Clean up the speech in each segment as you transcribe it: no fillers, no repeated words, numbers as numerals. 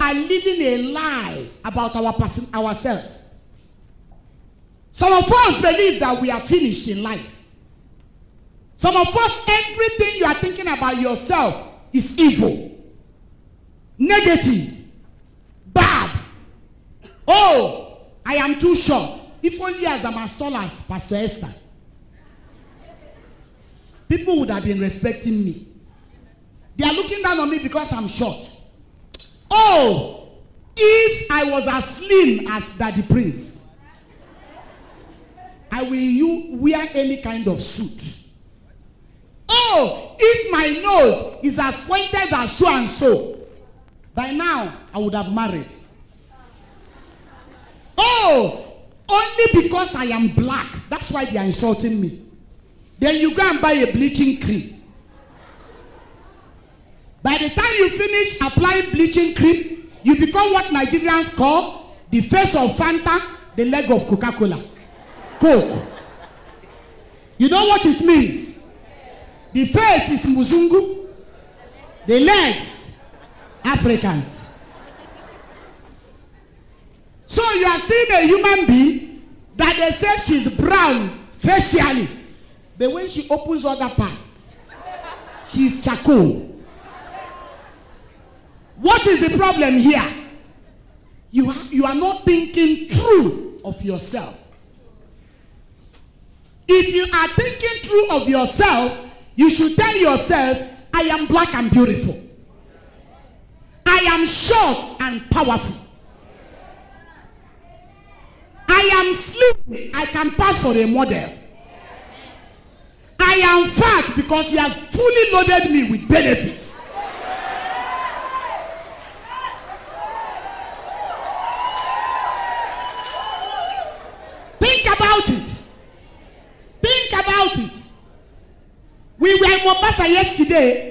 are living a lie about ourselves. Some of us believe that we are finished in life. Some of us, everything you are thinking about yourself is evil, negative, bad. Oh, I am too short. If only as I'm as tall as Pastor Esther, people would have been respecting me. They are looking down on me because I'm short. Oh, if I was as slim as Daddy Prince, I will wear any kind of suit. Oh, if my nose is as pointed as so and so, by now I would have married. Oh, only because I am black, that's why they are insulting me. Then you go and buy a bleaching cream. By the time you finish applying bleaching cream, you become what Nigerians call the face of Fanta, the leg of Coca-Cola. Coke. You know what it means? The face is Muzungu, the legs, Africans. So you are seeing a human being that they say she's brown facially, but when she opens other parts, she's charcoal. What is the problem here? You are not thinking true of yourself. If you are thinking true of yourself, you should tell yourself, I am black and beautiful. I am short and powerful. I am slim, I can pass for a model. I am fat because he has fully loaded me with benefits. Think about it. Think about it. We were in Mombasa yesterday.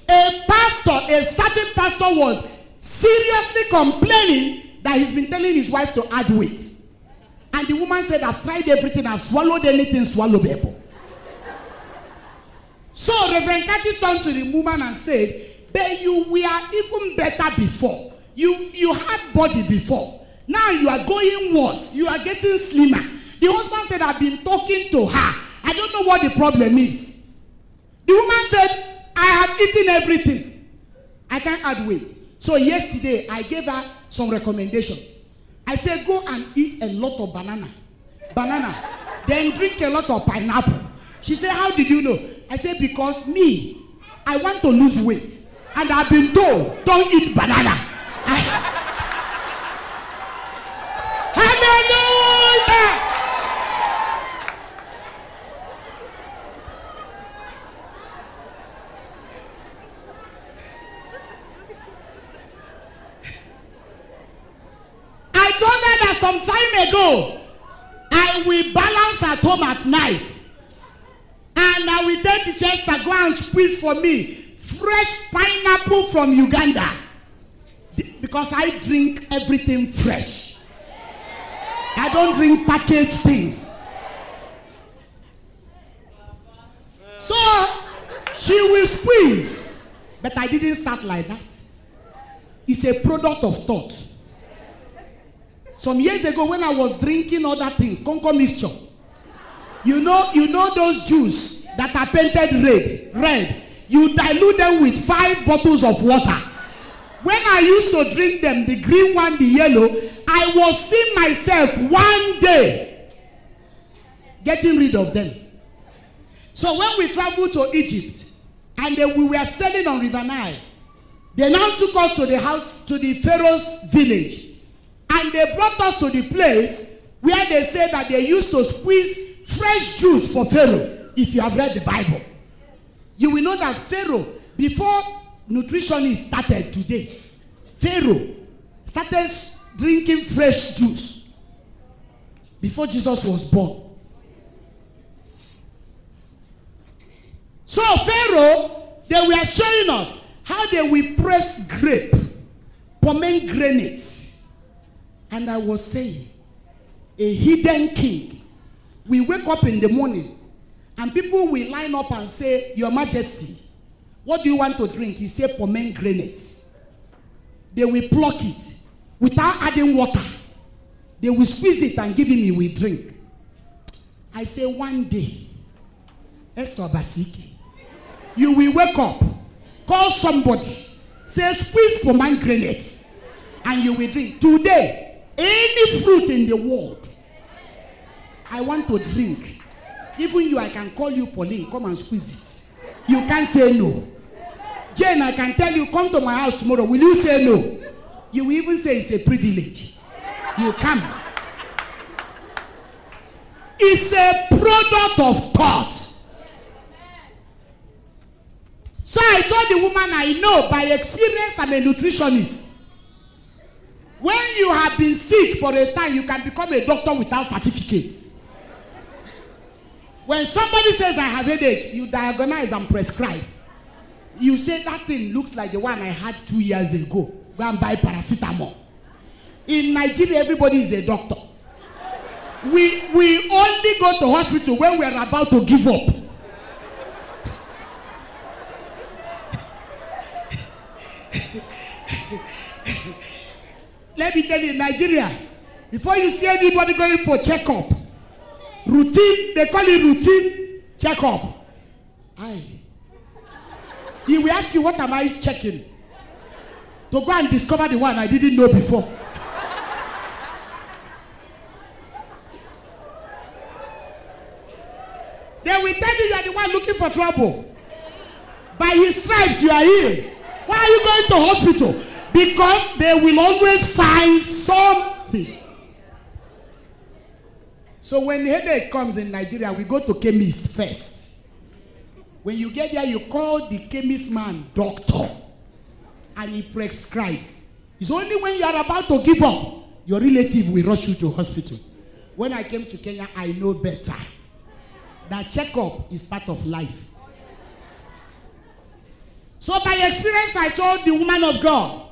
A certain pastor was seriously complaining that he's been telling his wife to add weight. And the woman said, I've tried everything, I've swallowed anything swallowable. So Reverend Kati turned to the woman and said, but you were even better before. You had body before. Now you are going worse. You are getting slimmer. The husband said, I've been talking to her. I don't know what the problem is. The woman said, I have eaten everything. I can't add weight. So yesterday, I gave her some recommendations. I said, go and eat a lot of banana. Then drink a lot of pineapple. She said, how did you know? I said, because me, I want to lose weight. And I've been told, don't eat banana. Hallelujah! I told her that some time ago, I will balance at home at night. And I will tell teachers to go and squeeze for me fresh pineapple from Uganda. Because I drink everything fresh. I don't drink packaged things. So, she will squeeze. But I didn't start like that. It's a product of thought. Some years ago when I was drinking other things, Conco mixture. You know those juice that are painted red. You dilute them with 5 bottles of water. When I used to drink them, the green one, the yellow, I was seeing myself one day getting rid of them. So when we traveled to Egypt and we were sailing on River Nile, they now took us to the Pharaoh's village. And they brought us to the place where they said that they used to squeeze fresh juice for Pharaoh. If you have read the Bible, you will know that Pharaoh, before nutritionists started today, Pharaoh started drinking fresh juice before Jesus was born. So Pharaoh, they were showing us how they will press grape, pomegranates. And I was saying, a hidden king. We wake up in the morning and people will line up and say, Your Majesty, what do you want to drink? He said, pomegranates. They will pluck it without adding water. They will squeeze it and give him, he will drink. I say one day, Esther Obasi-Ike, you will wake up, call somebody, say squeeze pomegranate, and you will drink. Today, any fruit in the world, I want to drink. Even you, I can call you Pauline, come and squeeze it. You can't say no. Jane, I can tell you, come to my house tomorrow. Will you say no? You will even say it's a privilege. You come. It's a product of thought. So I told the woman I know by experience, I'm a nutritionist. When you have been sick for a time, you can become a doctor without certificate. When somebody says I have headache, you diagnose and prescribe. You say that thing looks like the one I had 2 years ago. Go and buy paracetamol. In Nigeria, everybody is a doctor. We only go to hospital when we are about to give up. Let me tell you, in Nigeria, before you see anybody going for checkup, routine, they call it routine checkup. He will ask you, what am I checking? To go and discover the one I didn't know before. They will tell you are the one looking for trouble. By his stripes you are healed. Why are you going to hospital? Because they will always find something. So when headache comes in Nigeria, we go to chemist first. When you get there, you call the chemist man doctor, and he prescribes. It's only when you are about to give up, your relative will rush you to hospital. When I came to Kenya, I know better. That checkup is part of life. So by experience, I told the woman of God,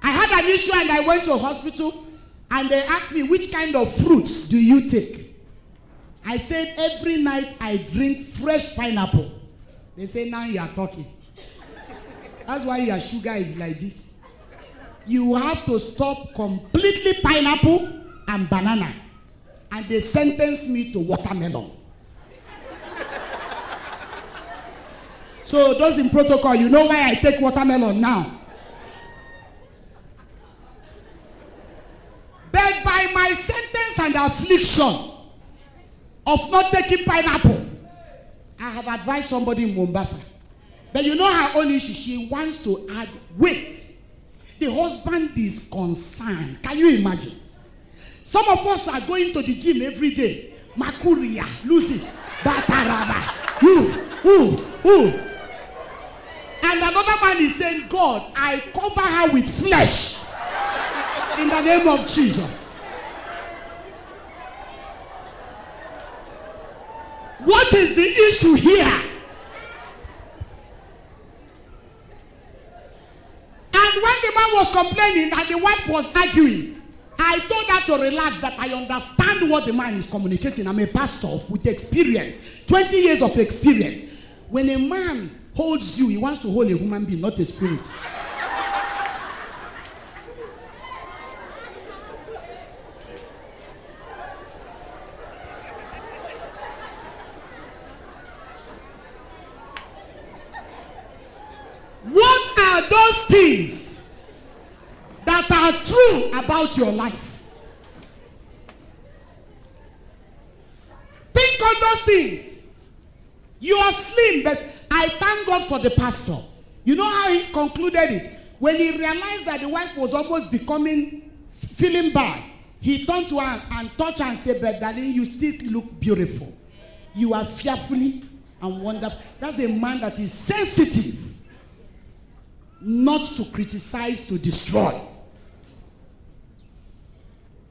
I had an issue and I went to a hospital and they asked me, which kind of fruits do you take? I said, every night I drink fresh pineapple. They say, now you are talking. That's why your sugar is like this. You have to stop completely pineapple and banana. And they sentenced me to watermelon. So those in protocol, you know why I take watermelon now. But by my sentence and affliction of not taking pineapple, I have advised somebody in Mombasa. But you know her own issue, she wants to add weight. The husband is concerned. Can you imagine? Some of us are going to the gym every day. Makuria, Lucy, Bataraba, ooh. And another man is saying, God, I cover her with flesh. In the name of Jesus. What is the issue here? And when the man was complaining and the wife was arguing, I told her to relax, that I understand what the man is communicating. I'm a pastor with experience, 20 years of experience. When a man holds you, he wants to hold a human being, not a spirit. What are those things that are true about your life? Think on those things. You are slim, but I thank God for the pastor. You know how he concluded it? When he realized that the wife was almost feeling bad, he turned to her and touched her and said, but darling, you still look beautiful. You are fearfully and wonderful. That's a man that is sensitive. Not to criticize, to destroy.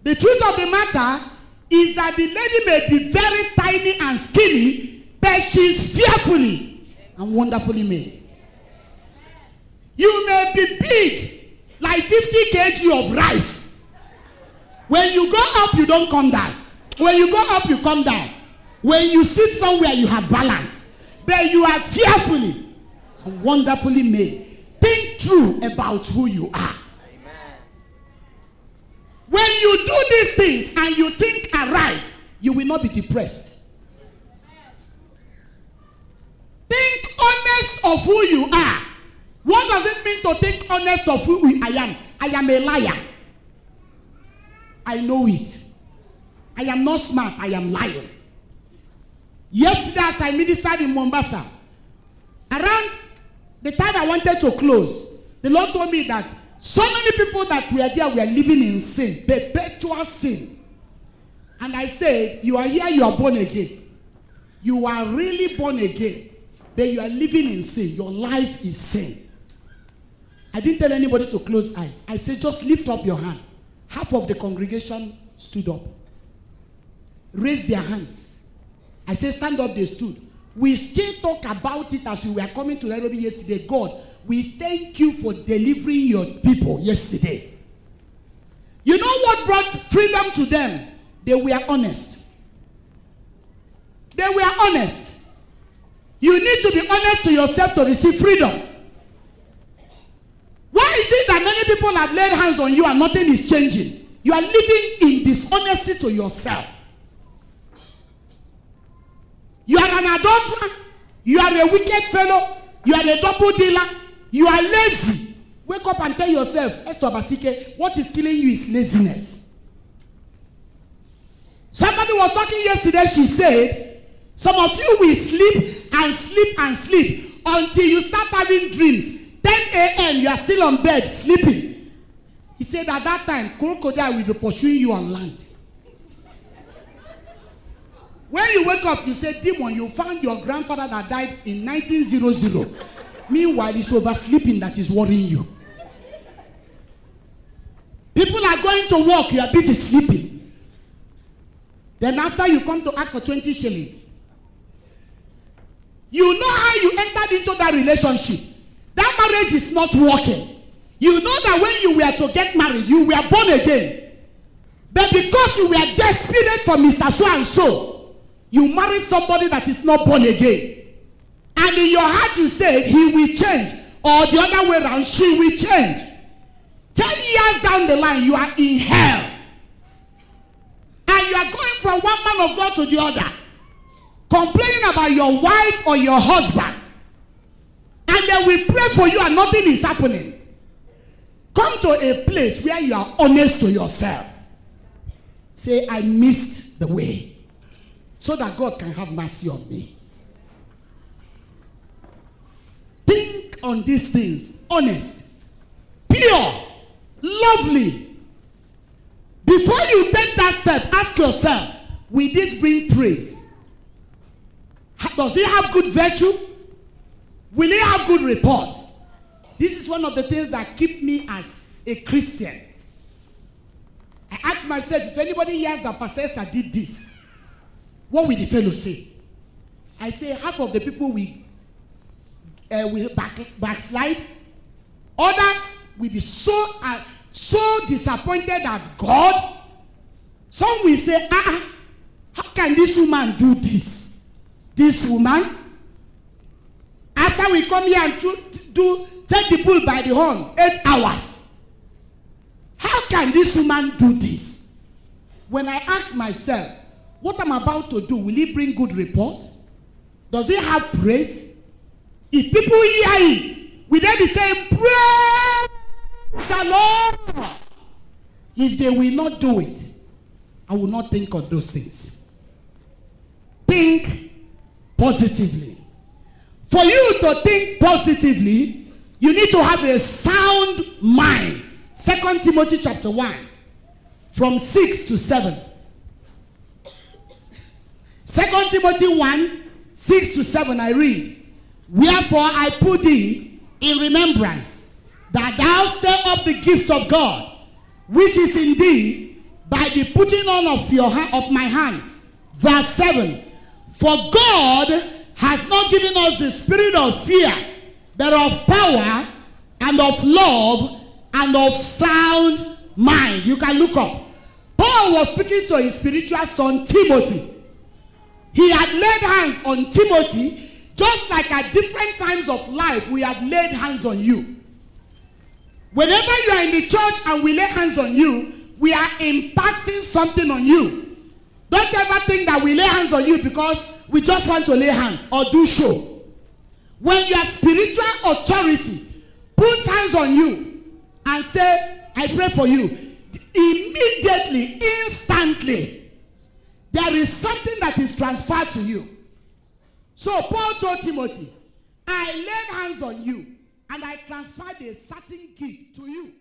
The truth of the matter is that the lady may be very tiny and skinny, but she's fearfully and wonderfully made. You may be big, like 50 kg of rice. When you go up, you don't come down. When you go up, you come down. When you sit somewhere, you have balance. But you are fearfully and wonderfully made. Think true about who you are. When you do these things and you think are right, you will not be depressed. Think honest of who you are. What does it mean to think honest of who I am? I am a liar. I know it. I am not smart. I am lying. Yesterday as I ministered in Mombasa, around the time I wanted to close, the Lord told me that so many people that were there were living in sin, perpetual sin. And I said, you are here, you are born again. You are really born again. But you are living in sin. Your life is sin. I didn't tell anybody to close eyes. I said, just lift up your hand. Half of the congregation stood up. Raised their hands. I said, stand up, they stood. We still talk about it as we were coming to Nairobi yesterday. God, we thank you for delivering your people yesterday. You know what brought freedom to them? They were honest. They were honest. You need to be honest to yourself to receive freedom. Why is it that many people have laid hands on you and nothing is changing? You are living in dishonesty to yourself. You are an adulterer. You are a wicked fellow. You are a double dealer. You are lazy. Wake up and tell yourself, Esther Obasi-Ike, what is killing you is laziness. Somebody was talking yesterday, she said, some of you will sleep and sleep and sleep until you start having dreams. 10 a.m. you are still on bed sleeping. He said at that time, crocodile will be pursuing you on land. When you wake up, you say, demon, you found your grandfather that died in 1900. Meanwhile, it's oversleeping that is worrying you. People are going to work, you are busy sleeping. Then after you come to ask for 20 shillings. You know how you entered into that relationship. That marriage is not working. You know that when you were to get married, you were born again. But because you were desperate for Mr. So-and-so, you married somebody that is not born again. And in your heart you said, he will change. Or the other way around, she will change. 10 years down the line, you are in hell. And you are going from one man of God to the other. Complaining about your wife or your husband. And they will pray for you and nothing is happening. Come to a place where you are honest to yourself. Say, I missed the way. So that God can have mercy on me. Think on these things. Honest. Pure. Lovely. Before you take that step, ask yourself, will this bring praise? Does it have good virtue? Will it have good report? This is one of the things that keep me as a Christian. I ask myself, if anybody hears that Pastor Esther did this, what will the fellow say? I say half of the people will backslide. Others will be so disappointed at God. Some will say, how can this woman do this? This woman? After we come here and take the bull by the horn, 8 hours. How can this woman do this? When I ask myself, what I'm about to do, will it bring good report? Does it have praise? If people hear it, will they be saying, praise the Lord? If they will not do it, I will not think of those things. Think positively. For you to think positively, you need to have a sound mind. 2 Timothy chapter 1, from 6 to 7. 2 Timothy 1, 6 to 7, I read. Wherefore I put thee in remembrance, that thou stir up the gift of God, which is in thee, by the putting on of my hands. Verse 7. For God has not given us the spirit of fear, but of power, and of love, and of sound mind. You can look up. Paul was speaking to his spiritual son Timothy. He had laid hands on Timothy, just like at different times of life we have laid hands on you. Whenever you are in the church and we lay hands on you, we are impacting something on you. Don't ever think that we lay hands on you because we just want to lay hands or do show. When your spiritual authority puts hands on you and say, I pray for you, immediately, instantly, there is something that is transferred to you. So Paul told Timothy, I laid hands on you and I transferred a certain gift to you.